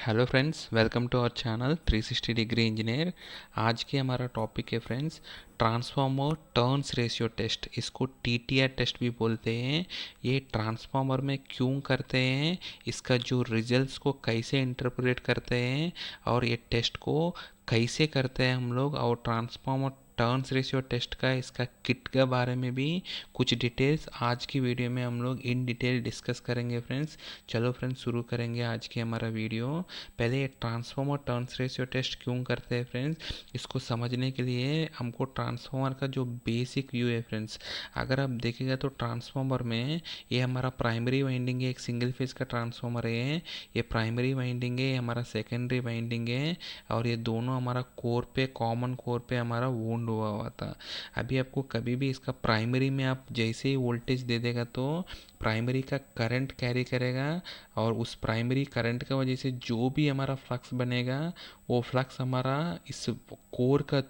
Hello friends, welcome to our channel 360 degree engineer. आज की हमारा टॉपिक है friends, transformer turns ratio test. इसको टीटीआर टेस्ट भी बोलते हैं। ये ट्रांसफार्मर में क्यों करते हैं, इसका जो रिजल्ट्स को कैसे इंटरप्रेट करते हैं और ये टेस्ट को कैसे करते हैं हम लोग, और ट्रांसफार्मर टर्न्स रेशियो टेस्ट का इसका किट के बारे में भी कुछ डिटेल्स आज की वीडियो में हम लोग इन डिटेल डिस्कस करेंगे फ्रेंड्स। चलो फ्रेंड्स, शुरू करेंगे आज की हमारा वीडियो। पहले ट्रांसफॉर्मर टर्न्स रेशियो टेस्ट क्यों करते हैं फ्रेंड्स, इसको समझने के लिए हमको ट्रांसफॉर्मर का जो बेसिक व्यू है फ्रेंड्स, अगर आप देखेगा तो ट्रांसफॉर्मर में ये हमारा प्राइमरी वाइंडिंग है, एक सिंगल फेज का ट्रांसफॉर्मर है। ये प्राइमरी वाइंडिंग है, ये हमारा सेकेंडरी वाइंडिंग है, और ये दोनों हमारा कोर पे, कॉमन कोर पे हमारा वुंड हुआ था। अभी आपको कभी भी इसका प्राइमरी में आप जैसे ही वोल्टेज दे देगा तो प्राइमरी का करंट कैरी करेगा, और उस प्राइमरी करंट का वजह से जो भी हमारा फ्लक्स बनेगा वो फ्लक्स हमारा इस कोर का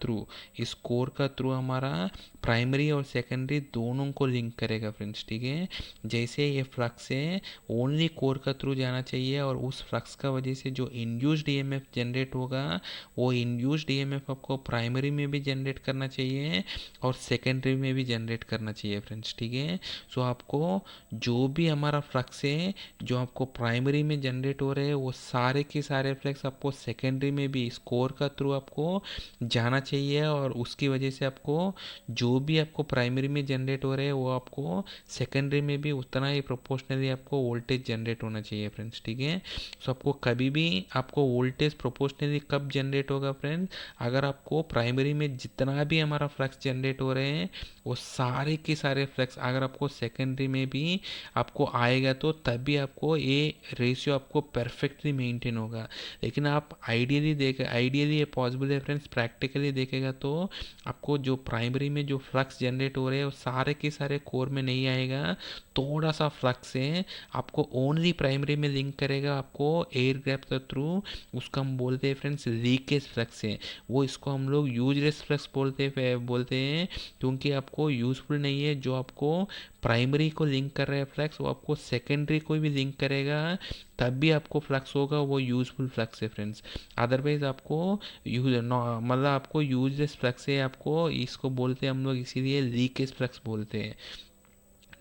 थ्रू हमारा प्राइमरी और सेकेंडरी दोनों को लिंक करेगा फ्रेंड्स। ठीक है, जैसे ये फ्लक्स है ओनली कोर का थ्रू जाना चाहिए, और उस फ्लक्स का वजह से जो इंड्यूस्ड ईएमएफ जनरेट होगा वो इंड्यूस्ड ईएमएफ आपको प्राइमरी में भी जनरेट करना चाहिए और सेकेंडरी में भी जनरेट करना चाहिए फ्रेंड्स। ठीक है, सो आपको जो भी हमारा फ्लक्स है जो आपको प्राइमरी में जनरेट हो रहे हैं वो सारे के सारे फ्लक्स आपको सेकेंडरी में भी स्कोर का थ्रू आपको जाना चाहिए, और उसकी वजह से आपको जो भी आपको प्राइमरी में जनरेट हो रहे हैं वो आपको सेकेंडरी में भी उतना ही प्रोपोर्शनली आपको वोल्टेज जनरेट होना चाहिए फ्रेंड्स। ठीक है, सो आपको कभी भी आपको वोल्टेज प्रोपोर्शनली कब जनरेट होगा फ्रेंड्स, अगर आपको प्राइमरी में जितना भी हमारा फ्लक्स जनरेट हो रहे हैं वो सारे के सारे फ्लक्स अगर आपको सेकेंडरी में भी आपको आएगा तो तभी आपको ये रेशियो आपको परफेक्टली मेंटेन होगा। लेकिन आप आइडियली ये पॉसिबल है फ्रेंड्स, प्रैक्टिकली देखेगा तो आपको जो प्राइमरी में जो फ्लक्स जनरेट हो रहे हैं वो सारे के सारे कोर में नहीं आएगा। थोड़ा सा फ्लक्स है आपको ओनली प्राइमरी में लिंक करेगा आपको एयर गैप के थ्रू, उसका हम बोलते हैं फ्रेंड्स लीकेज फ्लक्स है। वो इसको हम लोग यूजलेस फ्लक्स बोलते हैं, क्योंकि आपको यूजफुल नहीं है। जो आपको प्राइमरी को लिंक कर रहा है फ्लक्स वो आपको सेकेंडरी को भी लिंक करेगा, तब भी आपको फ्लक्स होगा, वो यूजफुल फ्लक्स है फ्रेंड्स। अदरवाइज आपको मतलब आपको यूजलेस फ्लक्स है, आपको इसको बोलते हैं हम लोग इसीलिए लीकेज फ्लक्स बोलते हैं।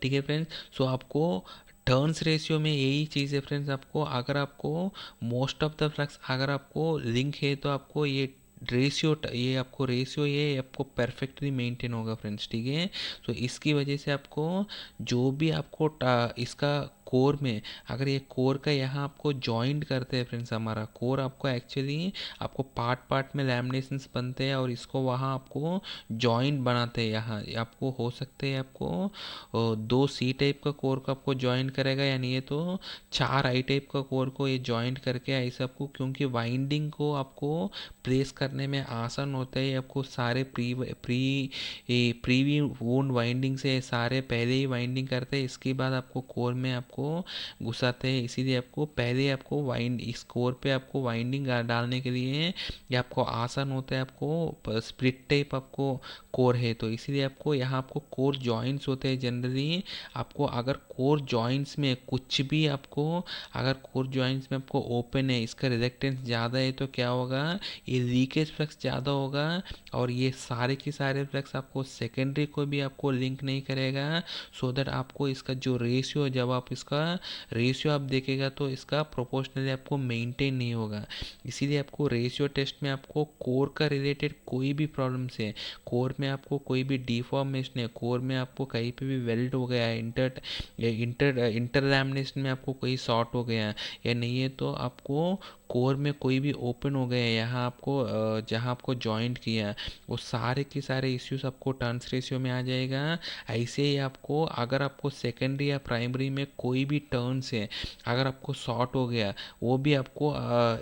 ठीक है फ्रेंड्स, सो आपको टर्न्स रेशियो में यही चीज़ है फ्रेंड्स। आपको अगर आपको मोस्ट ऑफ द फ्लक्स अगर आपको लिंक है तो आपको ये आपको परफेक्टली मेंटेन होगा फ्रेंड्स। ठीक है, तो इसकी वजह से आपको जो भी आपको इसका कोर में, अगर ये कोर का यहाँ आपको जॉइंट करते हैं फ्रेंड्स, हमारा कोर आपको एक्चुअली आपको पार्ट पार्ट में लैमिनेशंस बनते हैं और इसको वहाँ आपको जॉइंट बनाते हैं। यहाँ आपको हो सकते हैं आपको दो सी टाइप का कोर को आपको ज्वाइन करेगा, यानी ये तो चार आई टाइप का कोर को ये ज्वाइंट करके ऐसे आपको, क्योंकि वाइंडिंग को आपको प्लेस करने में आसान होता है। आपको सारे प्री वोन वाइंडिंग से सारे पहले ही वाइंडिंग करते हैं, इसके बाद आपको कोर में आपको घुसाते हैं। इसीलिए आपको पहले आपको वाइंड इस कोर पे आपको वाइंडिंग डालने के लिए ये आपको आसान होता है। आपको स्प्लिट टाइप आपको कोर है तो इसीलिए आपको यहाँ आपको कोर जॉइंट्स होते हैं जनरली। आपको अगर कोर जॉइंट्स में कुछ भी आपको, अगर कोर जॉइंट्स में आपको ओपन है, इसका रिजेक्टेंस ज़्यादा है तो क्या होगा, ये लीकेज फ्लक्स ज़्यादा होगा, और ये सारे के सारे फ्लक्स आपको सेकेंडरी को भी आपको लिंक नहीं करेगा। सो दैट आपको इसका जो रेशियो, जब आप इसका रेशियो आप देखेगा तो इसका प्रोपोर्शनली आपको मेंटेन नहीं होगा। इसीलिए आपको रेशियो टेस्ट में आपको कोर का रिलेटेड कोई भी प्रॉब्लम से, कोर में आपको कोई भी डिफॉर्मेशन है, कोर में आपको कहीं पे भी वेल्ड हो गया है, इंटर लैमिनेशन में आपको कोई शॉर्ट हो गया है या नहीं है, तो आपको कोर में कोई भी ओपन हो गया है यहाँ आपको जहाँ आपको जॉइंट किया है, वो सारे के सारे इश्यूज आपको टर्न्स रेशियो में आ जाएगा। ऐसे ही आपको अगर आपको सेकेंडरी या प्राइमरी में कोई भी टर्न्स है, अगर आपको शॉर्ट हो गया वो भी आपको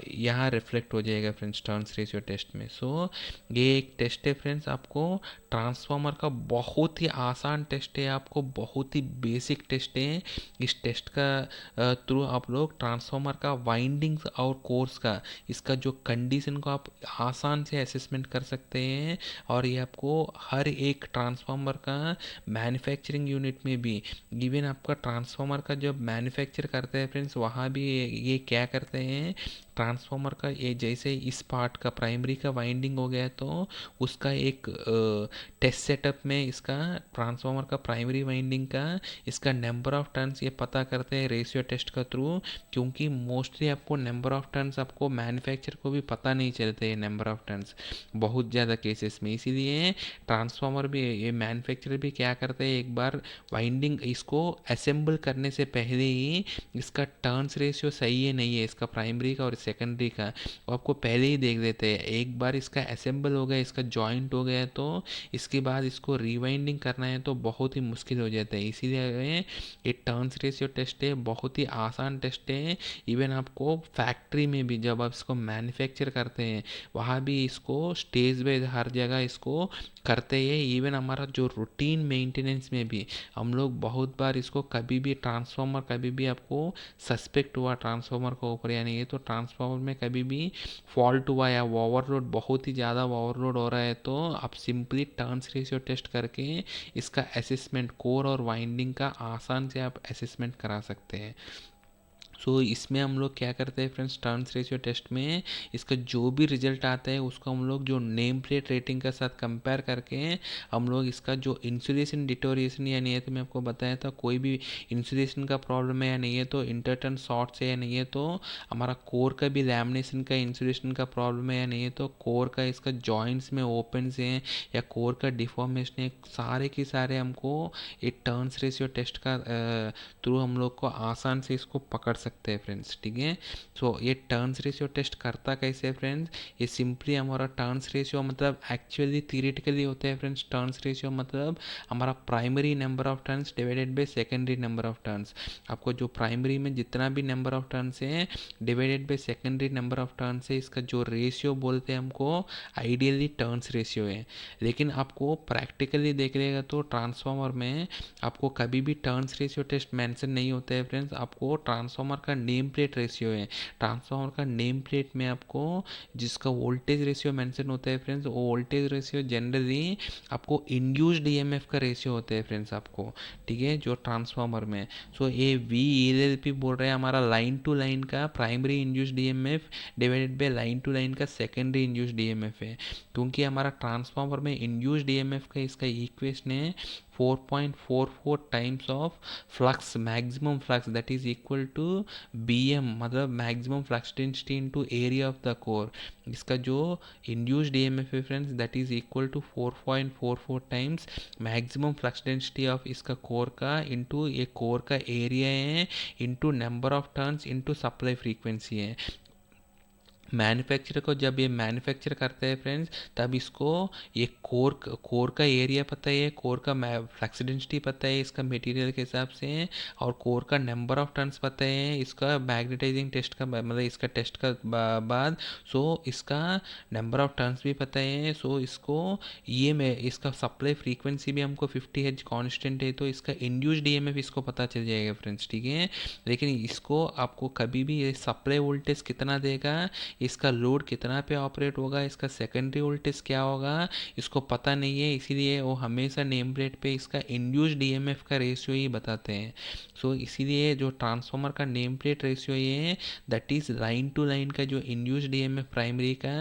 यहाँ रिफ्लेक्ट हो जाएगा फ्रेंड्स टर्न्स रेशियो टेस्ट में। सो ये एक टेस्ट है फ्रेंड्स, आपको ट्रांसफार्मर का बहुत ही आसान टेस्ट है, आपको बहुत ही बेसिक टेस्ट है। इस टेस्ट का थ्रू आप लोग ट्रांसफार्मर का वाइंडिंग्स और कोर्स का, इसका जो कंडीशन को आप आसान से असेसमेंट कर सकते हैं। और ये आपको हर एक ट्रांसफार्मर का मैन्युफैक्चरिंग यूनिट में भी, इवन आपका ट्रांसफार्मर का जब मैन्युफैक्चर करते हैं फ्रेंड्स वहाँ भी ये क्या करते हैं, ट्रांसफार्मर का ये जैसे इस पार्ट का प्राइमरी का वाइंडिंग हो गया तो उसका एक टेस्ट सेटअप में इसका ट्रांसफार्मर का प्राइमरी वाइंडिंग का इसका नंबर ऑफ टर्न्स ये पता करते हैं रेशियो टेस्ट का थ्रू, क्योंकि मोस्टली आपको नंबर ऑफ टर्न्स आपको मैन्युफैक्चर को भी पता नहीं चलते हैं नंबर ऑफ टर्न्स बहुत ज़्यादा केसेस में। इसीलिए ट्रांसफार्मर भी ये मैन्युफैक्चर भी क्या करते हैं, एक बार वाइंडिंग इसको असेंबल करने से पहले ही इसका टर्न्स रेशियो सही है नहीं है इसका प्राइमरी का और सेकेंडरी का वो आपको पहले ही देख देते हैं। एक बार इसका असेंबल हो गया, इसका जॉइंट हो गया तो इसके बाद इसको रिवाइंडिंग करना है तो बहुत ही मुश्किल हो जाता है। इसीलिए ये टर्न्स रेशियो टेस्ट है, बहुत ही आसान टेस्ट है। इवन आपको फैक्ट्री में भी जब आप इसको मैन्युफैक्चर करते हैं वहाँ भी इसको स्टेज पे हर जगह इसको करते हैं। इवन हमारा जो रूटीन मेंटेनेंस में भी हम लोग बहुत बार इसको कभी भी ट्रांसफार्मर कभी भी आपको सस्पेक्ट हुआ ट्रांसफार्मर के ऊपर या नहीं है तो ट्रांसफार्मर में कभी भी फॉल्ट हुआ या ओवरलोड बहुत ही ज़्यादा ओवरलोड हो रहा है तो आप सिंपली टर्न्स रेशियो टेस्ट करके इसका असेसमेंट कोर और वाइंडिंग का आसान से आप असेसमेंट करा सकते हैं। सो इसमें हम लोग क्या करते हैं फ्रेंड्स, टर्न्स रेशियो टेस्ट में इसका जो भी रिजल्ट आता है उसको हम लोग जो नेम प्लेट रेटिंग के साथ कंपेयर करके हम लोग इसका जो इंसुलेशन डिटोरिएशन या नहीं है तो मैं आपको बताया था कोई भी इंसुलेशन का प्रॉब्लम है या नहीं है तो इंटरटर्न शॉर्ट्स है या नहीं है तो हमारा कोर का भी लैमिनेशन का इंसुलेशन का प्रॉब्लम है या नहीं है तो कोर का इसका जॉइंट्स में ओपन हैं या कोर का डिफॉर्मेशन है, सारे के सारे हमको एक टर्न्स रेशियो टेस्ट का थ्रू हम लोग को आसान से इसको पकड़ सकते हैं फ्रेंड्स। ठीक है, सो ये टर्न्स रेशियो टेस्ट करता कैसे है फ्रेंड्स, ये सिंपली हमारा टर्न्स रेशियो मतलब एक्चुअली थियरिटिकली होता है फ्रेंड्स। टर्न्स रेशियो मतलब हमारा primary number of turns divided by secondary number of turns. आपको जो प्राइमरी में जितना भी नंबर ऑफ टर्न्स है divided by secondary number of turns है, इसका जो रेशियो बोलते हैं हमको आइडियली टर्न्स रेशियो है। लेकिन आपको प्रैक्टिकली देखिएगा तो ट्रांसफार्मर में आपको कभी भी टर्न्स रेशियो टेस्ट मेंशन नहीं होता है फ्रेंड्स। आपको ट्रांसफार्मर का नेम प्लेट रेशियो है, ट्रांसफार्मर का नेम प्लेट में आपको जिसका वोल्टेज रेशियो मेंशन होता है फ्रेंड्स, वो वोल्टेज रेशियो जनरली आपको इंड्यूस्ड ईएमएफ का रेशियो होता है फ्रेंड्स आपको। ठीक है, जो ट्रांसफार्मर में सो ये वी एल पी बोल रहे हैं हमारा लाइन टू लाइन का primary induced EMF divided by line to line का सेकेंडरी इंड्यूस्ड ईएमएफ है। क्योंकि हमारा ट्रांसफार्मर में इंड्यूस्ड ईएमएफ का इसका इक्वेशन है 4.44 times of flux maximum flux that is equal to BM मतलब maximum flux density into area of the core. इसका जो इंड्यूस्ड EMF है friends that is equal to 4.44 times maximum flux density of इसका core का into ये core का area है into number of turns into supply frequency है। Manufacture को जब ये मैन्युफैक्चर करते हैं फ्रेंड्स तब इसको ये कोर का एरिया पता है, कोर का फ्लक्स डेंसिटी पता है इसका मटेरियल के हिसाब से, और कोर का नंबर ऑफ टर्न्स पता है इसका मैग्नेटाइजिंग टेस्ट का मतलब इसका टेस्ट का बाद। सो इसका नंबर ऑफ टर्न्स भी पता है। सो इसको ये में इसका सप्लाई फ्रीक्वेंसी भी हमको 50 हर्ट्ज कांस्टेंट है तो इसका इंड्यूस्ड ईएमएफ इसको पता चल जाएगा फ्रेंड्स। ठीक है, लेकिन इसको आपको कभी भी ये सप्लाई वोल्टेज कितना देगा, इसका लोड कितना पे ऑपरेट होगा, इसका सेकेंडरी वोल्टेज क्या होगा इसको पता नहीं है। इसीलिए वो हमेशा नेम प्लेट पे इसका इंड्यूस्ड ईएमएफ का रेशियो ही बताते हैं। सो इसीलिए जो ट्रांसफार्मर का नेम प्लेट रेशियो ये है that is line to line का जो इंड्यूस्ड ईएमएफ प्राइमरी का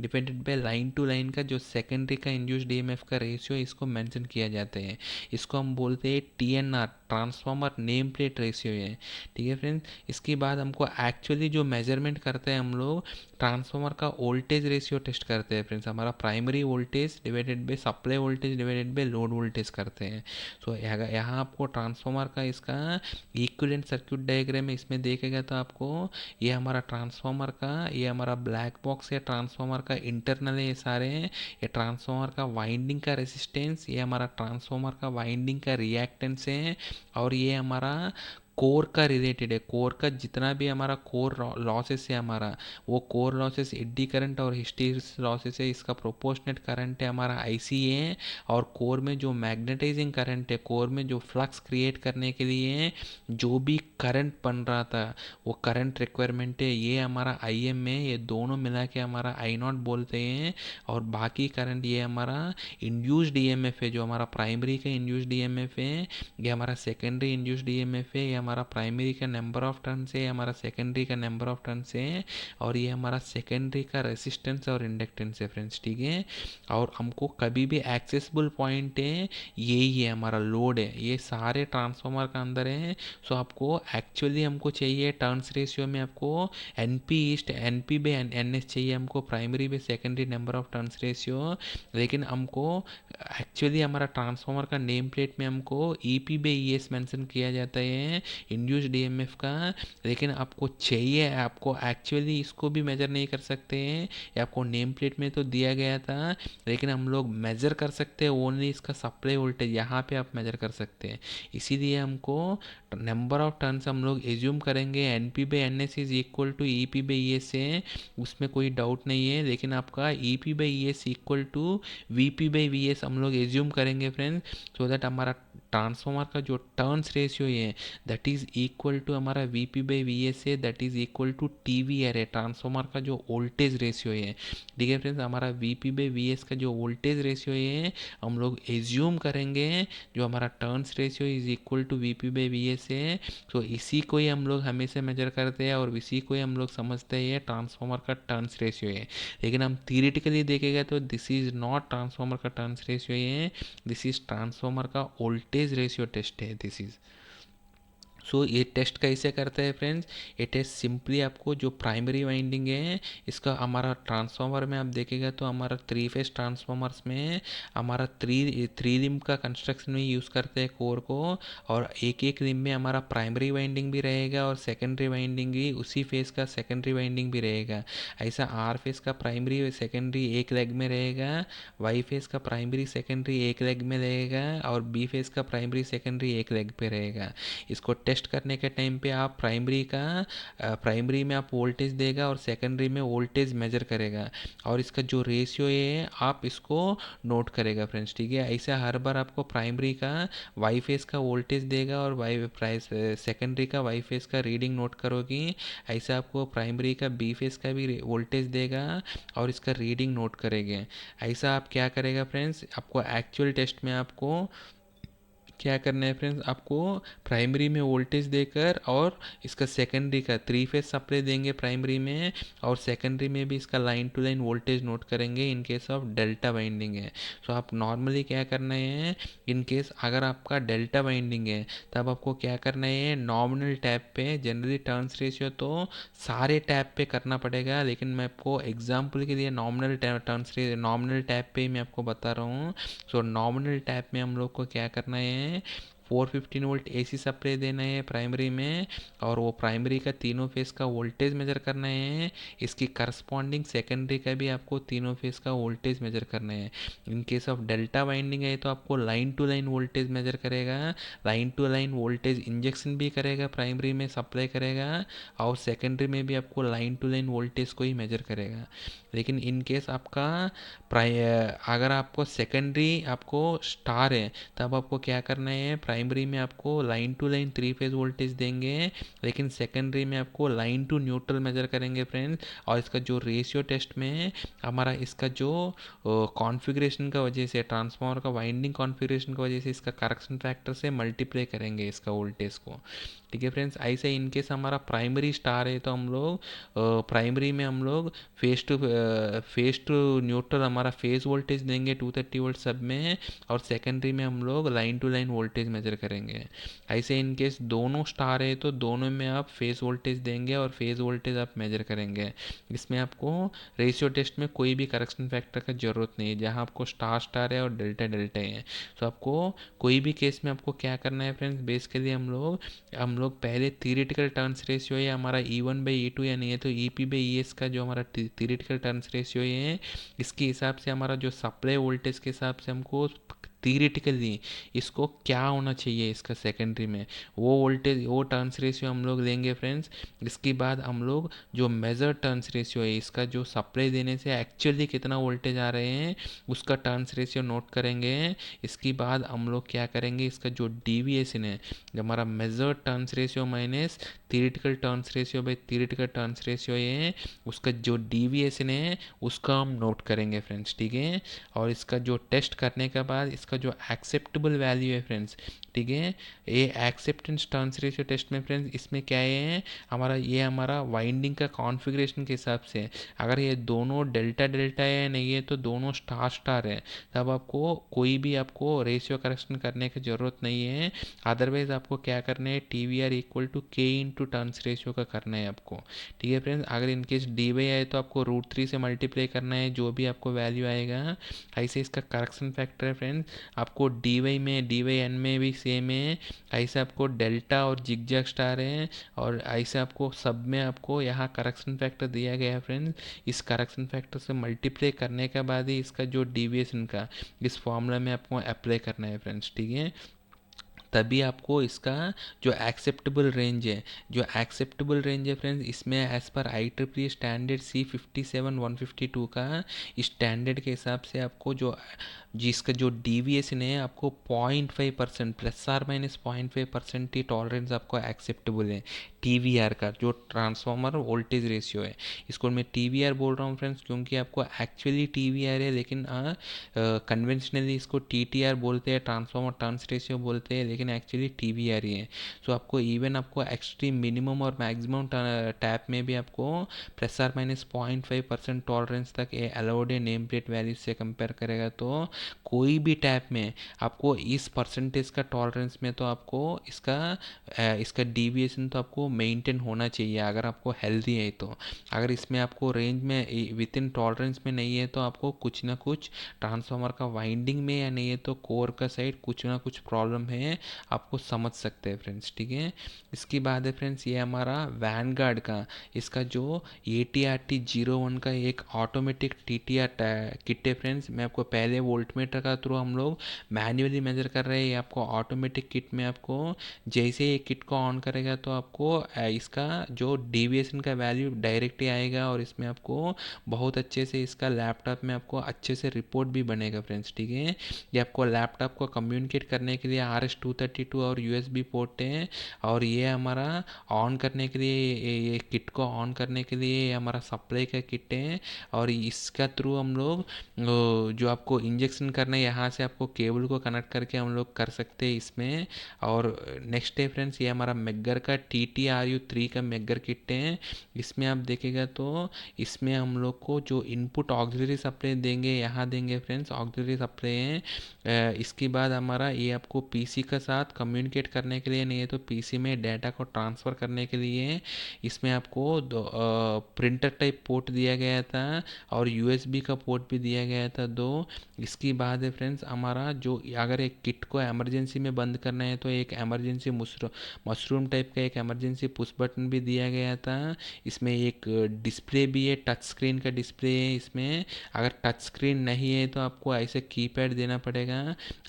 डिपेंडेड बाय लाइन टू लाइन का जो सेकेंडरी का इंड्यूस्ड ईएमएफ का रेशियो इसको मेंशन किया जाता है। इसको हम बोलते हैं TNR transformer name plate ratio है। ठीक है फ्रेंड्स, इसके बाद हमको एक्चुअली जो मेजरमेंट करते हैं हम लोग ट्रांसफार्मर का वोल्टेज रेशियो टेस्ट करते हैं फ्रेंड्स। हमारा primary voltage divided by supply voltage divided by load voltage करते हैं। सो यहाँ आपको ट्रांसफार्मर का इसका इक्विवेलेंट सर्किट डायग्राम है, इसमें देखेगा तो आपको ये हमारा ट्रांसफार्मर का ये हमारा ब्लैक बॉक्स है, ट्रांसफार्मर का इंटरनल है ये सारे हैं। ये ट्रांसफार्मर का वाइंडिंग का रेसिस्टेंस, ये हमारा ट्रांसफार्मर का वाइंडिंग का रिएक्टेंस है, और ये हमारा कोर का रिलेटेड है। कोर का जितना भी हमारा कोर लॉसेस है हमारा वो कोर लॉसेस एडी करंट और हिस्टेरिसिस लॉसेस है, इसका प्रोपोर्शनेट करंट है हमारा ICA। और कोर में जो मैग्नेटाइजिंग करंट है, कोर में जो फ्लक्स क्रिएट करने के लिए जो भी करंट बन रहा था वो करंट रिक्वायरमेंट है, ये हमारा IM है। ये दोनों मिला के हमारा I0 बोलते हैं। और बाकी करंट ये हमारा इंड्यूस्ड EMF है, जो हमारा प्राइमरी का इंड्यूस्ड EMF है, ये हमारा सेकेंडरी इंड्यूस्ड EMF है, ये हमारा प्राइमरी का नंबर ऑफ टर्न्स है, हमारा सेकेंडरी का नंबर ऑफ टर्न्स है, और ये हमारा सेकेंडरी का रेसिस्टेंस और इंडक्टेंस है फ्रेंड्स, ठीक है। और हमको कभी भी एक्सेसिबल पॉइंट है यही है, हमारा लोड है, ये सारे ट्रांसफार्मर का अंदर है। सो आपको एक्चुअली हमको चाहिए टर्न्स रेशियो में आपको N P east N P by N S चाहिए हमको, primary by secondary number of turns ratio. लेकिन हमको एक्चुअली हमारा ट्रांसफार्मर का नेम प्लेट में हमको E P by E S mention किया जाता है इंड्यूस डी एम एफ का। लेकिन आपको चाहिए, आपको एक्चुअली इसको भी मेजर नहीं कर सकते हैं, ये आपको नेम प्लेट में तो दिया गया था, लेकिन हम लोग मेजर कर सकते हैं ओनली इसका सप्लाई वोल्टेज, यहाँ पे आप मेजर कर सकते हैं। इसीलिए हमको नंबर ऑफ टर्न्स हम लोग एज्यूम करेंगे N P by N S is equal to E P by E S है, उसमें कोई डाउट नहीं है। लेकिन आपका E P by E S equal to V P by V S हम लोग एज्यूम करेंगे फ्रेंड्स, सो दैट हमारा ट्रांसफार्मर का जो टर्न्स रेशियो है दैट इज़ इक्वल टू हमारा V P by V S है, that is equal to T V R है, ट्रांसफार्मर का जो वोल्टेज रेशियो है, ठीक है फ्रेंड्स। हमारा V P by V S का जो वोल्टेज रेशियो है हम लोग एज्यूम करेंगे जो हमारा turns ratio is equal to V P by V S है। तो इसी को ही हम लोग हमेशा मेजर करते हैं और इसी को ही हम लोग समझते हैं ट्रांसफार्मर का टर्न्स रेशियो है। लेकिन हम थियरिटिकली देखेंगे तो दिस इज़ नॉट ट्रांसफार्मर का टर्न्स रेशियो है, दिस इज़ ट्रांसफार्मर का वोल्टेज रेशियो टेस्ट है, दिस इज़। सो ये टेस्ट कैसे करते हैं फ्रेंड्स, ये टेस्ट सिंपली आपको जो प्राइमरी वाइंडिंग है इसका हमारा ट्रांसफार्मर में आप देखेगा तो हमारा थ्री फेज ट्रांसफार्मर्स में हमारा थ्री रिम का कंस्ट्रक्शन में यूज़ करते हैं कोर को, और एक एक रिम में हमारा प्राइमरी वाइंडिंग भी रहेगा और सेकेंडरी वाइंडिंग भी उसी फेज का सेकेंडरी वाइंडिंग भी रहेगा। ऐसा आर फेज का प्राइमरी सेकेंडरी एक लेग में रहेगा, वाई फेज का प्राइमरी सेकेंडरी एक लेग में रहेगा, और बी फेज का प्राइमरी सेकेंडरी एक लेग पे रहेगा। इसको टेस्ट करने के टाइम पे आप प्राइमरी में आप वोल्टेज देगा और सेकेंडरी में वोल्टेज मेजर करेगा, और इसका जो रेशियो है आप इसको नोट करेगा फ्रेंड्स, ठीक है। ऐसा हर बार आपको प्राइमरी का वाई फेस का वोल्टेज देगा और सेकेंडरी का वाई फेस का रीडिंग नोट करोगी, ऐसा आपको प्राइमरी का बी फेस का भी वोल्टेज देगा और इसका रीडिंग नोट करेंगे। ऐसा आप क्या करेगा फ्रेंड्स, आपको एक्चुअल टेस्ट में आपको क्या करना है फ्रेंड्स, आपको प्राइमरी में वोल्टेज देकर और इसका सेकेंडरी का थ्री फेज सप्लाई देंगे प्राइमरी में, और सेकेंडरी में भी इसका line to line voltage note करेंगे in case of delta winding है। सो आप नॉर्मली क्या करना है, इन केस अगर आपका डेल्टा वाइंडिंग है तब आपको क्या करना है, नॉमिनल टैप पे, जनरली टर्न्स रेशियो तो सारे टैप पे करना पड़ेगा, लेकिन मैं आपको एग्जाम्पल के लिए नॉमिनल टैप पे ही मैं आपको बता रहा हूँ। सो नॉमिनल टैप में हम लोग को क्या करना है, 415 वोल्ट एसी सप्लाई देना है प्राइमरी में, और वो प्राइमरी का तीनों फेस का वोल्टेज मेजर करना है, इसकी करस्पॉन्डिंग सेकेंडरी का भी आपको तीनों फेस का वोल्टेज मेजर करना है। In case of delta winding है तो आपको line to line voltage measure करेगा, line to line voltage injection भी करेगा, प्राइमरी में सप्लाई करेगा, और सेकेंडरी में भी आपको लाइन टू लाइन वोल्टेज को ही मेजर करेगा। लेकिन इन केस आपका अगर आपको सेकेंडरी आपको स्टार है तब आपको क्या करना है, प्राइमरी में आपको line to line three phase voltage देंगे, लेकिन सेकेंडरी में आपको लाइन टू न्यूट्रल मेजर करेंगे फ्रेंड्स। और इसका जो रेशियो टेस्ट में हमारा इसका जो कॉन्फ़िगरेशन का वजह से, ट्रांसफार्मर का वाइंडिंग कॉन्फ़िगरेशन की वजह से इसका करेक्शन फैक्टर से मल्टीप्लाई करेंगे इसका वोल्टेज को, ठीक है फ्रेंड्स। ऐसे इनकेस हमारा प्राइमरी स्टार है तो हम लोग प्राइमरी में हम लोग फेस टू न्यूट्रल हमारा फेज वोल्टेज देंगे 230 वोल्ट सब में, और सेकेंडरी में हम लोग line to line voltage measure करेंगे। ऐसे इनकेस दोनों स्टार है तो दोनों में आप फेज वोल्टेज देंगे और फेज वोल्टेज आप मेजर करेंगे। इसमें आपको रेशियो टेस्ट में कोई भी करेक्शन फैक्टर का ज़रूरत नहीं है, जहाँ आपको स्टार स्टार है और डेल्टा डेल्टा है। तो आपको कोई भी केस में आपको क्या करना है फ्रेंड्स, बेसिकली हम लोग पहले थियरिटिकल टर्न्स रेशियो है हमारा E1/E2 या नहीं है तो EP/ES का जो हमारा थियरिटिकल टर्न्स रेशियो है, इसके हिसाब से हमारा जो सप्लाई वोल्टेज के हिसाब से हमको थियरिटिकली इसको क्या होना चाहिए इसका सेकेंडरी में, वो वोल्टेज वो टर्न्स रेशियो हम लोग लेंगे फ्रेंड्स। इसके बाद हम लोग जो मेजर टर्न्स रेशियो है, इसका जो सप्लाई देने से एक्चुअली कितना वोल्टेज आ रहे हैं उसका टर्न्स रेशियो नोट करेंगे। इसके बाद हम लोग क्या करेंगे, इसका जो डीविएशन है, जो हमारा measure turns ratio minus theoretical turns ratio by theoretical turns ratio है, उसका जो डीविएशन है उसका हम नोट करेंगे फ्रेंड्स, ठीक है। और इसका जो टेस्ट करने के बाद इसका जो एक्सेप्टेबल वैल्यू है फ्रेंड्स, ठीक है, ये एक्सेप्टेंस टर्न्स रेशियो टेस्ट में फ्रेंड्स इसमें क्या है हमारा, ये हमारा वाइंडिंग का कॉन्फ़िगरेशन के हिसाब से, अगर ये दोनों डेल्टा डेल्टा है नहीं है तो दोनों स्टार स्टार है, तब आपको कोई भी आपको रेशियो करेक्शन करने की ज़रूरत नहीं है। अदरवाइज़ आपको क्या करना है, T V R equal to K into turns ratio का करना है आपको, ठीक है फ्रेंड्स। अगर इनकेस डी वाई आए तो आपको √3 से मल्टीप्लाई करना है, जो भी आपको वैल्यू आएगा। ऐसे इसका करेक्शन फैक्टर है फ्रेंड्स, आपको डी वाई में डी वाई एन में भी सेम है, ऐसे आपको डेल्टा और जिगजैग स्टार है, और ऐसे आपको सब में आपको यहाँ करेक्शन फैक्टर दिया गया है फ्रेंड्स। इस करेक्शन फैक्टर से मल्टीप्लाई करने के बाद ही इसका जो डीविएशन का इस फॉर्मूला में आपको अप्लाई करना है फ्रेंड्स, ठीक है। तभी आपको इसका जो एक्सेप्टेबल रेंज है, जो एक्सेप्टेबल रेंज है फ्रेंड्स, इसमें एज पर IEEE स्टैंडर्ड C57-152 का स्टैंडर्ड के हिसाब से आपको जो जिसका जो डीविएशन है आपको 0.5% ±0.5% ही टॉलरेंस आपको एक्सेप्टेबल है टीवीआर का, जो ट्रांसफार्मर वोल्टेज रेशियो है। इसको मैं टीवीआर बोल रहा हूँ फ्रेंड्स क्योंकि आपको एक्चुअली टीवीआर है, लेकिन कन्वेंशनली इसको टीटीआर बोलते हैं, ट्रांसफार्मर टर्न्स रेशियो बोलते हैं, लेकिन एक्चुअली टीवीआर ही है। सो आपको इवन आपको एक्सट्रीम मिनिमम और मैक्सिमम टैप में भी आपको ±0.5% टॉलरेंस तक अलाउड है नेम प्लेट वैल्यू से कंपेयर करेगा तो। कोई भी टैप में आपको इस परसेंटेज का टॉलरेंस में तो आपको इसका डीविएशन तो आपको मेंटेन होना चाहिए अगर आपको हेल्दी है तो। अगर इसमें आपको रेंज में विद इन टॉलरेंस में नहीं है तो आपको कुछ ना कुछ ट्रांसफार्मर का वाइंडिंग में या नहीं है तो कोर का साइड कुछ ना कुछ प्रॉब्लम है, आपको समझ सकते हैं फ्रेंड्स, ठीक है। इसकी बाद है फ्रेंड्स ये हमारा वैनगार्ड का, इसका जो ATRT01 का एक ऑटोमेटिक TTR किट है फ्रेंड्स। मैं आपको पहले वोल्टमीटर का थ्रू हम लोग मैन्युअली मेजर कर रहे हैं, आपको ऑटोमेटिक किट में आपको जैसे ये किट को ऑन करेगा तो आपको इसका जो डेविएशन का वैल्यू डायरेक्ट ही आएगा, और इसमें आपको बहुत अच्छे से इसका लैपटॉप में आपको अच्छे से रिपोर्ट भी बनेगा फ्रेंड्स, ठीक है। ये आपको लैपटॉप को कम्युनिकेट करने के लिए RS-232 और USB पोर्ट है, और ये हमारा ऑन करने के लिए ये किट को ऑन करने के लिए ये हमारा सप्लाई का किट है, और इसका थ्रू हम लोग जो आपको इंजेक्शन करना है यहाँ से आपको केबल को कनेक्ट करके हम लोग कर सकते हैं इसमें। और नेक्स्ट है फ्रेंड्स ये हमारा मेगर का TTRU3 का मेगर किट है। इसमें आप देखेगा तो इसमें हम लोग को जो इनपुट ऑक्सिलरी सप्लाई देंगे यहाँ देंगे फ्रेंड्स, ऑक्सिलरी सप्लाई है। इसके बाद हमारा ये आपको PC के साथ कम्युनिकेट करने के लिए, नहीं है तो PC में डाटा को ट्रांसफ़र करने के लिए इसमें आपको प्रिंटर टाइप पोर्ट दिया गया था, और USB का पोर्ट भी दिया गया था 2। इसकी बाद है फ्रेंड्स हमारा जो अगर एक किट को इमरजेंसी में बंद करना है तो एक इमरजेंसी मशरूम टाइप का एक इमरजेंसी पुश बटन भी दिया गया था। इसमें एक डिस्प्ले भी है, टच स्क्रीन का डिस्प्ले है इसमें। अगर टच स्क्रीन नहीं है तो आपको ऐसे कीपैड देना पड़ेगा,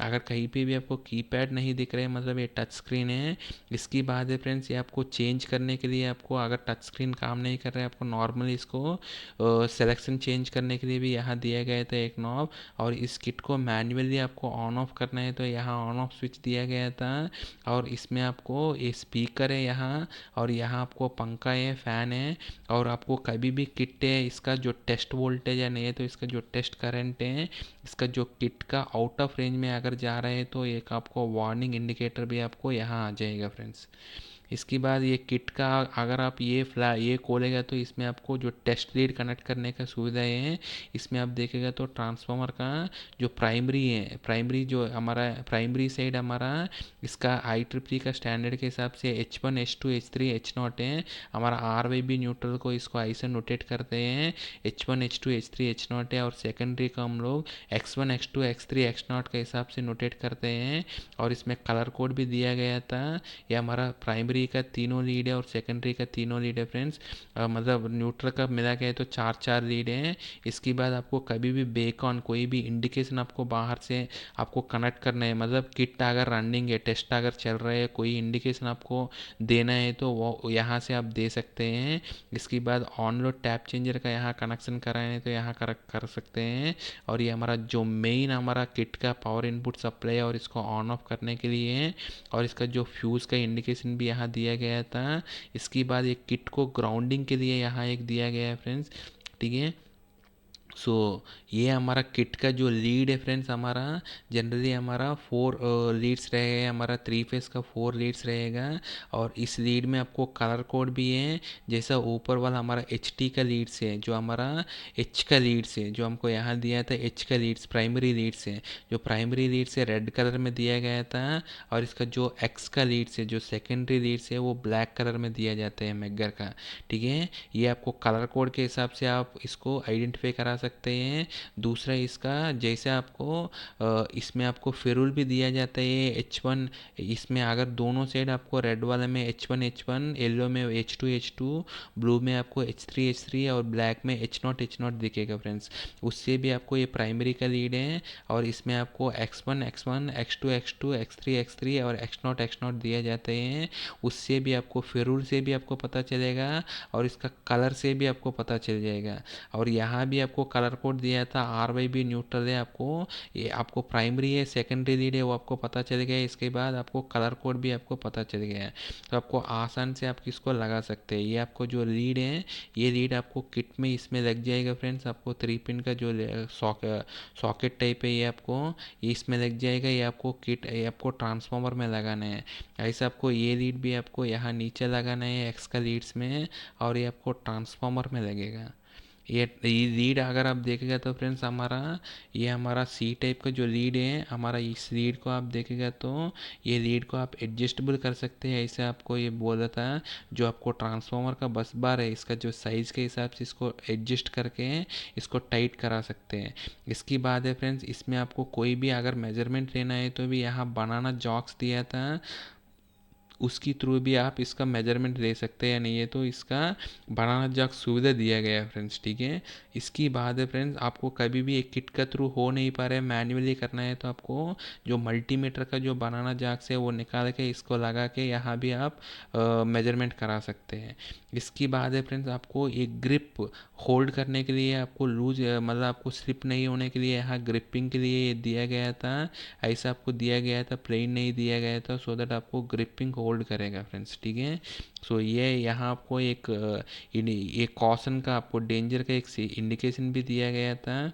अगर कहीं पे भी आपको कीपैड नहीं दिख रहा है मतलब ये टच स्क्रीन है। इसकी बाद है फ्रेंड्स ये आपको चेंज करने के लिए, आपको अगर टच स्क्रीन काम नहीं कर रहा है आपको नॉर्मली इसको सिलेक्शन चेंज करने के लिए भी यहाँ दिया गया था एक नॉब, और इस किट को मैन्युअली आपको ऑन ऑफ करना है तो यहाँ ऑन ऑफ स्विच दिया गया था। और इसमें आपको ये स्पीकर है यहाँ, और यहाँ आपको पंखा है, फ़ैन है, और आपको कभी भी किट है इसका जो टेस्ट वोल्टेज या नहीं है तो इसका जो टेस्ट करंट है इसका जो किट का आउट ऑफ रेंज में अगर जा रहा है तो एक आपको वार्निंग इंडिकेटर भी आपको यहाँ आ जाएगा फ्रेंड्स। इसके बाद ये किट का अगर आप ये खोलेगा तो इसमें आपको जो टेस्ट लीड कनेक्ट करने का सुविधा है। इसमें आप देखेगा तो ट्रांसफार्मर का जो प्राइमरी है, प्राइमरी जो हमारा प्राइमरी साइड हमारा इसका IEEE का स्टैंडर्ड के हिसाब से H1 H2 H3 H0 है। हमारा RYB न्यूट्रल को इसको ऐसे नोटेट करते हैं, H1 H2 H3 H0 है, और सेकेंडरी का हम लोग X1 X2 X3 X0 के हिसाब से नोटेट करते हैं। और इसमें कलर कोड भी दिया गया था। ये हमारा प्राइमरी का तीनों लीड है और सेकेंडरी का तीनों लीड है फ्रेंड्स, मतलब न्यूट्रल का मिला के तो 4 लीड हैं। इसके बाद आपको कभी भी बेक ऑन कोई भी इंडिकेशन आपको बाहर से आपको कनेक्ट करना है, मतलब किट अगर रनिंग है, टेस्ट अगर चल रहा है, कोई इंडिकेशन आपको देना है तो वो यहाँ से आप दे सकते हैं। इसके बाद ऑन लोड टैप चेंजर का यहाँ कनेक्शन कराए हैं तो यहाँ कर सकते हैं। और ये हमारा जो मेन हमारा किट का पावर इनपुट सप्लाई है और इसको ऑन ऑफ करने के लिए है, और इसका जो फ्यूज़ का इंडिकेशन भी यहाँ दिया गया था। इसके बाद एक किट को ग्राउंडिंग के लिए यहाँ एक दिया गया है फ्रेंड्स, ठीक है। सो ये हमारा किट का जो लीड है फ्रेंड्स, हमारा जनरली हमारा 4 लीड्स रहेगा, हमारा 3 फेस का 4 लीड्स रहेगा। और इस लीड में आपको कलर कोड भी है, जैसा ऊपर वाला हमारा एच टी का लीड्स है, जो हमारा एच का लीड्स है, जो हमको यहाँ दिया था एच का लीड्स प्राइमरी लीड्स है, जो प्राइमरी लीड्स है रेड कलर में दिया गया था। और इसका जो एक्स का लीड्स है, जो सेकेंडरी लीड्स है, वो ब्लैक कलर में दिया जाता है मैगर का, ठीक है। ये आपको कलर कोड के हिसाब से आप इसको आइडेंटिफाई करा सकते हैं। दूसरा इसका जैसे आपको इसमें आपको फेरुल भी दिया जाता है H1, इसमें अगर दोनों साइड आपको रेड वाले में H1 येलो में H2 ब्लू में आपको H3 और ब्लैक में H0 दिखेगा फ्रेंड्स। उससे भी आपको ये प्राइमरी का लीड है। और इसमें आपको X1 X2 X3 और X0 दिया जाते हैं। उससे भी आपको फेरुल से भी आपको पता चलेगा और इसका कलर से भी आपको पता चल जाएगा। और यहाँ भी आपको कलर कोड दिया था RYB न्यूट्रल है, आपको ये आपको प्राइमरी है सेकेंडरी लीड है वो आपको पता चल गया। इसके बाद आपको कलर कोड भी आपको पता चल गया है, तो आपको आसान से आप इसको लगा सकते हैं। ये आपको जो लीड है, ये लीड आपको किट में इसमें लग जाएगा फ्रेंड्स। आपको 3 पिन का जो सॉकेट टाइप है ये आपको ये इसमें लग जाएगा। ये आपको किट ये आपको ट्रांसफार्मर में लगाना है। ऐसे आपको ये लीड भी आपको यहाँ नीचे लगाना है एक्स का लीड्स में, और ये आपको ट्रांसफार्मर में लगेगा। ये लीड अगर आप देखेगा तो फ्रेंड्स हमारा ये हमारा सी टाइप का जो लीड है हमारा, इस लीड को आप देखेगा तो ये लीड को आप एडजस्टेबल कर सकते हैं। ऐसे आपको ये बोला था, जो आपको ट्रांसफार्मर का बस बार है इसका जो साइज़ के हिसाब से इसको एडजस्ट करके इसको टाइट करा सकते हैं। इसकी बात है फ्रेंड्स, इसमें आपको कोई भी अगर मेजरमेंट लेना है तो भी यहाँ बनाना जॉक्स दिया था, उसकी थ्रू भी आप इसका मेजरमेंट ले सकते हैं। या नहीं है तो इसका बनाना जग सुविधा दिया गया है फ्रेंड्स, ठीक है। इसकी बात है फ्रेंड्स, आपको कभी भी एक किट का थ्रू हो नहीं पा रहा है, मैन्युअली करना है, तो आपको जो मल्टीमीटर का जो बनाना जैक्स है वो निकाल के इसको लगा के यहाँ भी आप मेजरमेंट करा सकते हैं। इसकी बात है फ्रेंड्स, आपको एक ग्रिप होल्ड करने के लिए आपको लूज मतलब आपको स्लिप नहीं होने के लिए यहाँ ग्रिपिंग के लिए ये दिया गया था। ऐसा आपको दिया गया था, प्लेन नहीं दिया गया था, सो दैट आपको ग्रिपिंग होल्ड करेगा फ्रेंड्स, ठीक है। सो ये यहाँ आपको एक कॉशन का आपको डेंजर का एक इंडिकेशन भी दिया गया था।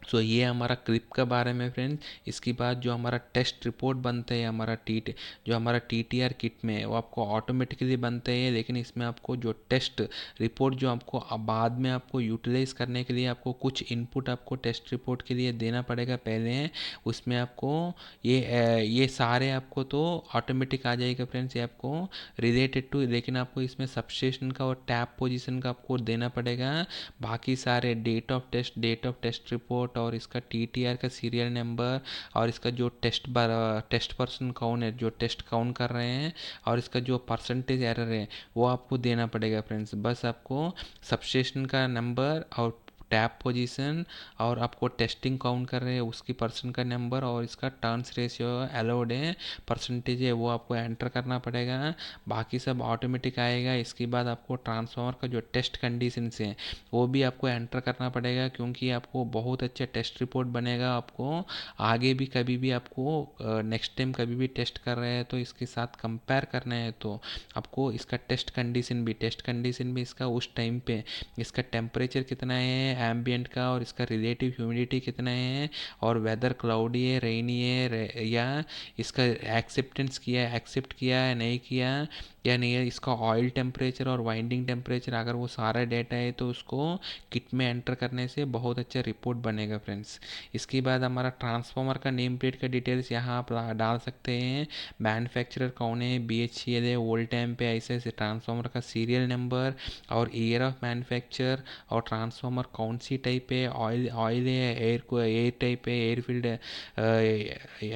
सो ये हमारा क्लिप का बारे में फ्रेंड्स। इसके बाद जो हमारा टेस्ट रिपोर्ट बनता है हमारा जो हमारा TTR किट में है वो आपको ऑटोमेटिकली बनते हैं, लेकिन इसमें आपको जो टेस्ट रिपोर्ट जो आपको बाद में आपको यूटिलाइज करने के लिए आपको कुछ इनपुट आपको टेस्ट रिपोर्ट के लिए देना पड़ेगा पहले। उसमें आपको ये सारे आपको तो ऑटोमेटिक आ जाएगा फ्रेंड्स, ये आपको रिलेटेड टू, लेकिन आपको इसमें सबस्टेशन का और टैप पोजीशन का आपको देना पड़ेगा। बाकी सारे डेट ऑफ टेस्ट रिपोर्ट और इसका TTR का सीरियल नंबर और इसका जो टेस्ट पर्सन कौन है जो टेस्ट काउंट कर रहे हैं और इसका जो परसेंटेज एरर है वो आपको देना पड़ेगा फ्रेंड्स। बस आपको सबस्टेशन का नंबर और टैप पोजीशन और आपको टेस्टिंग काउंट कर रहे हैं उसकी पर्सन का नंबर और इसका टर्न्स रेशियो अलाउड है परसेंटेज है वो आपको एंटर करना पड़ेगा। बाकी सब ऑटोमेटिक आएगा। इसके बाद आपको ट्रांसफार्मर का जो टेस्ट कंडीशंस हैं वो भी आपको एंटर करना पड़ेगा, क्योंकि आपको बहुत अच्छा टेस्ट रिपोर्ट बनेगा। आपको आगे भी कभी भी आपको नेक्स्ट टाइम कभी भी टेस्ट कर रहे हैं तो इसके साथ कंपेयर करना है तो आपको इसका टेस्ट कंडीशन भी इसका उस टाइम पे इसका टेम्परेचर कितना है एम्बियंट का और इसका रिलेटिव ह्यूमिडिटी कितना है और वेदर क्लाउडी है रेनी है या इसका एक्सेप्ट किया है नहीं किया या नहीं है, इसका ऑयल टेम्परेचर और वाइंडिंग टेम्परेचर अगर वो सारा डेटा है तो उसको किट में एंटर करने से बहुत अच्छा रिपोर्ट बनेगा फ्रेंड्स। इसके बाद हमारा ट्रांसफार्मर का नेम प्लेट का डिटेल्स यहाँ आप डाल सकते हैं। मैन्युफैक्चरर कौन है, BHEL है, वोल्ट एम्प है, ऐसे ऐसे ट्रांसफार्मर का सीरियल नंबर और ईयर ऑफ मैन्युफैक्चर और ट्रांसफार्मर कौन सी टाइप है, ऑयल है, एयर टाइप है, एयर फील्ड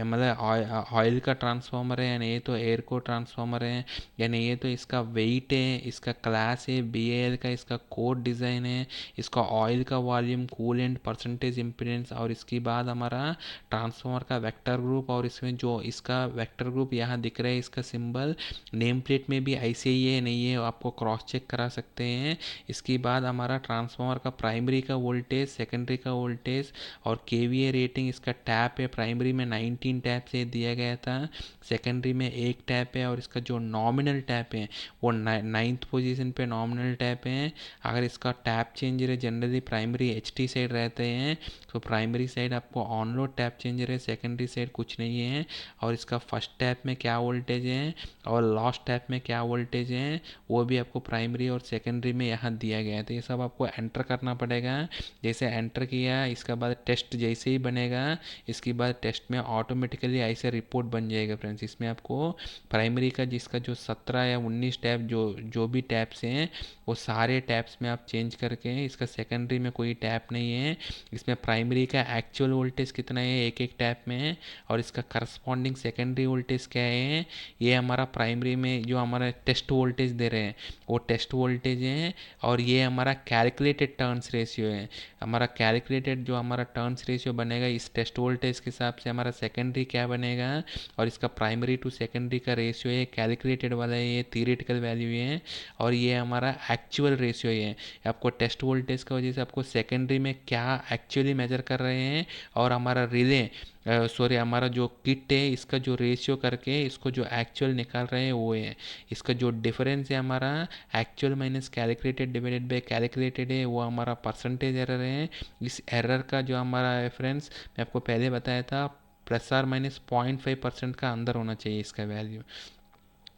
मतलब ऑयल का ट्रांसफार्मर है या नहीं तो एयर को ट्रांसफार्मर है या नहीं है तो इसका वेट है, इसका क्लास है BAL का, इसका कोड डिज़ाइन है, इसका ऑयल का वॉल्यूम, कूलेंट, परसेंटेज इम्पीडेंस और इसके बाद हमारा ट्रांसफार्मर का वेक्टर ग्रुप और इसमें जो इसका वेक्टर ग्रुप यहाँ दिख रहा है इसका सिंबल नेम प्लेट में भी ऐसे ही है नहीं है आपको क्रॉस चेक करा सकते हैं। इसके बाद हमारा ट्रांसफार्मर का प्राइमरी का वोल्टेज, सेकेंडरी का वोल्टेज और केवीए रेटिंग। इसका टैप है, प्राइमरी में 19 टैप से दिया गया था, सेकेंडरी में एक टैप है, और इसका जो नॉमिनल टैप है वो 9th पोजीशन पे नॉमिनल टैप है। अगर इसका टैप चेंजर है, जनरली प्राइमरी HT साइड रहते हैं, तो प्राइमरी साइड आपको ऑन लोड टैप चेंजर है, सेकेंडरी साइड कुछ नहीं है। और इसका फर्स्ट टैप में क्या वोल्टेज है और लास्ट टैप में क्या वोल्टेज है वो भी आपको प्राइमरी और सेकेंडरी में यहाँ दिया गया है। तो ये सब आपको एंटर करना पड़ेगा। जैसे एंटर किया, इसके बाद टेस्ट जैसे ही बनेगा, इसके बाद टेस्ट में ऑटोमेटिकली ऐसे रिपोर्ट बन जाएगा फ्रेंड्स। इसमें आपको प्राइमरी का जिसका जो 17 या 19 टैप जो जो भी टैप्स हैं वो सारे टैप्स में आप चेंज करके, इसका सेकेंडरी में कोई टैप नहीं है, इसमें प्राइमरी का एक्चुअल वोल्टेज कितना है एक एक टैप में, और इसका करस्पॉन्डिंग सेकेंडरी वोल्टेज क्या है, ये हमारा प्राइमरी में जो हमारा टेस्ट वोल्टेज दे रहे हैं वो टेस्ट वोल्टेज है, और ये हमारा कैलकुलेटेड टर्न्स रेशियो है। हमारा कैलकुलेटेड जो हमारा टर्न्स रेशियो बनेगा इस टेस्ट वोल्टेज के हिसाब से हमारा सेकेंडरी क्या बनेगा, और इसका प्राइमरी टू सेकेंडरी का रेशियो है, कैलकुलेटेड वाला है, ये थियरेटिकल वैल्यू है, और ये हमारा एक्चुअल रेशियो है। आपको टेस्ट वोल्टेज की वजह से आपको सेकेंडरी में क्या एक्चुअली मेजर कर रहे हैं, और हमारा रिले सॉरी हमारा जो किट है इसका जो रेशियो करके इसको जो एक्चुअल निकाल रहे हैं वो है। इसका जो डिफरेंस है हमारा actual minus calculated divided by calculated है, वो हमारा परसेंटेज एरर है। इस एरर का जो हमारा रेफरेंस मैं आपको पहले बताया था, ±0.5% का अंदर होना चाहिए इसका वैल्यू।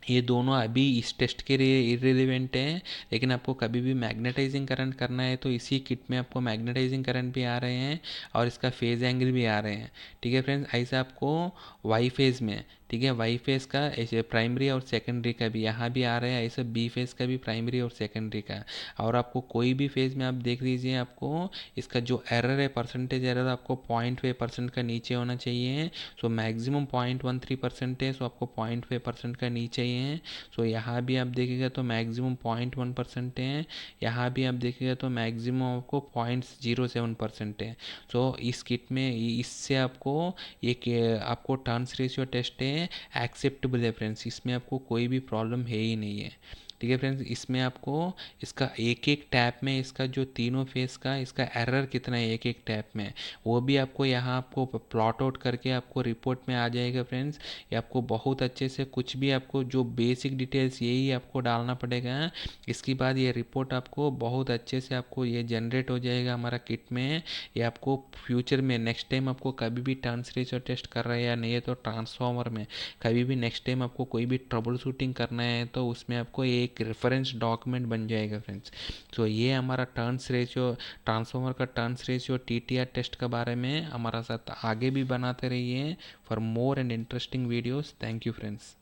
ये दोनों अभी इस टेस्ट के लिए इररिलेवेंट है, लेकिन आपको कभी भी मैग्नेटाइजिंग करंट करना है तो इसी किट में आपको मैग्नेटाइजिंग करंट भी आ रहे हैं और इसका फेज़ एंगल भी आ रहे हैं। ठीक है फ्रेंड्स, ऐसे आपको वाई फेज़ में, ठीक है, वाई फेज़ का ऐसे प्राइमरी और सेकेंडरी का भी यहाँ भी आ रहा है, ऐसे बी फेज़ का भी प्राइमरी और सेकेंडरी का। और आपको कोई भी फेज़ में आप देख लीजिए, आपको इसका जो एरर है परसेंटेज एरर आपको 0.5% का नीचे होना चाहिए। सो मैक्सिमम 0.13% है, सो आपको 0.5% का नीचे ही है। सो यहाँ भी आप देखिएगा तो मैक्सिमम 0.1% है, यहाँ भी आप देखिएगा तो मैक्सिमम आपको 0.07% है। सो इस किट में इससे आपको आपको टर्न्स रेशियो टेस्ट है एक्सेप्टेबल है फ्रेंड्स, इसमें आपको कोई भी प्रॉब्लम है ही नहीं है। ठीक है फ्रेंड्स, इसमें आपको इसका एक एक टैप में इसका जो तीनों फेस का इसका एरर कितना है एक एक टैप में वो भी आपको यहाँ आपको प्लॉट आउट करके आपको रिपोर्ट में आ जाएगा फ्रेंड्स। ये आपको बहुत अच्छे से कुछ भी आपको जो बेसिक डिटेल्स यही आपको डालना पड़ेगा। इसके बाद ये रिपोर्ट आपको बहुत अच्छे से आपको ये जनरेट हो जाएगा हमारा किट में। ये आपको फ्यूचर में नेक्स्ट टाइम आपको कभी भी टर्न्स रेशियो टेस्ट कर रहे हैं या नहीं है तो ट्रांसफॉर्मर में कभी भी नेक्स्ट टाइम आपको कोई भी ट्रबल शूटिंग करना है तो उसमें आपको एक रेफरेंस डॉक्यूमेंट बन जाएगा फ्रेंड्स। तो ये हमारा टर्न्स रेशियो, ट्रांसफॉर्मर का टर्न्स रेशियो TTR टेस्ट के बारे में हमारा साथ आगे भी बनाते रहिए for more and interesting videos. Thank you friends.